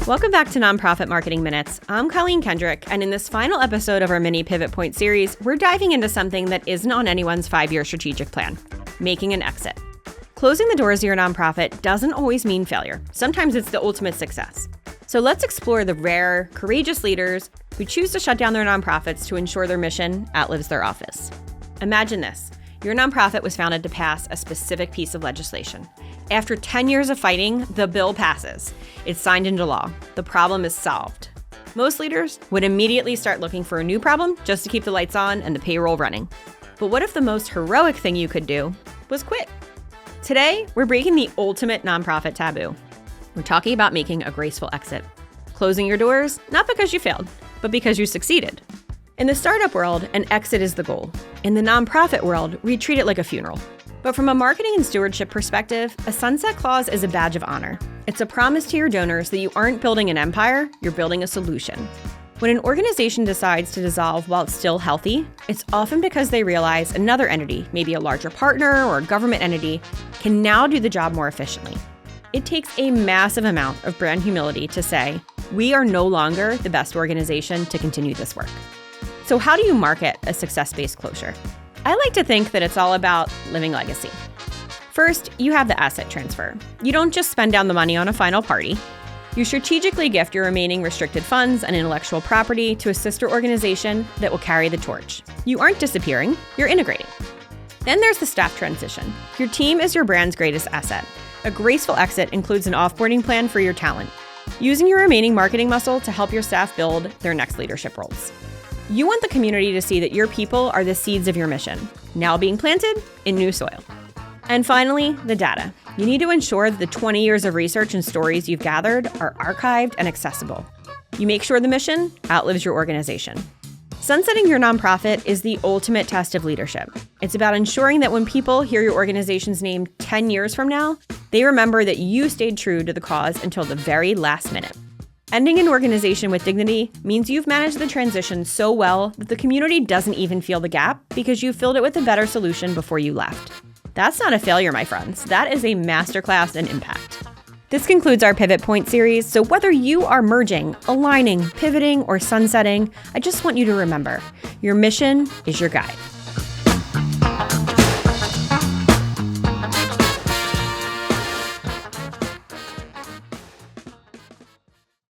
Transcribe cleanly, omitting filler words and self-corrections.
Welcome back to Nonprofit Marketing Minutes. I'm Colleen Kendrick, and in this final episode of our mini Pivot Point series, we're diving into something that isn't on anyone's 5-year strategic plan: making an exit. Closing the doors to your nonprofit doesn't always mean failure. Sometimes it's the ultimate success. So let's explore the rare, courageous leaders who choose to shut down their nonprofits to ensure their mission outlives their office. Imagine this. Your nonprofit was founded to pass a specific piece of legislation. After 10 years of fighting, the bill passes. It's signed into law. The problem is solved. Most leaders would immediately start looking for a new problem just to keep the lights on and the payroll running. But what if the most heroic thing you could do was quit? Today, we're breaking the ultimate nonprofit taboo. We're talking about making a graceful exit. Closing your doors, not because you failed, but because you succeeded. In the startup world, an exit is the goal. In the nonprofit world, we treat it like a funeral. But from a marketing and stewardship perspective, a sunset clause is a badge of honor. It's a promise to your donors that you aren't building an empire, you're building a solution. When an organization decides to dissolve while it's still healthy, it's often because they realize another entity, maybe a larger partner or a government entity, can now do the job more efficiently. It takes a massive amount of brand humility to say, we are no longer the best organization to continue this work. So how do you market a success-based closure? I like to think that it's all about living legacy. First, you have the asset transfer. You don't just spend down the money on a final party. You strategically gift your remaining restricted funds and intellectual property to a sister organization that will carry the torch. You aren't disappearing, you're integrating. Then there's the staff transition. Your team is your brand's greatest asset. A graceful exit includes an offboarding plan for your talent, using your remaining marketing muscle to help your staff build their next leadership roles. You want the community to see that your people are the seeds of your mission, now being planted in new soil. And finally, the data. You need to ensure that the 20 years of research and stories you've gathered are archived and accessible. You make sure the mission outlives your organization. Sunsetting your nonprofit is the ultimate test of leadership. It's about ensuring that when people hear your organization's name 10 years from now, they remember that you stayed true to the cause until the very last minute. Ending an organization with dignity means you've managed the transition so well that the community doesn't even feel the gap because you filled it with a better solution before you left. That's not a failure, my friends. That is a masterclass in impact. This concludes our Pivot Point series, so whether you are merging, aligning, pivoting, or sunsetting, I just want you to remember, your mission is your guide.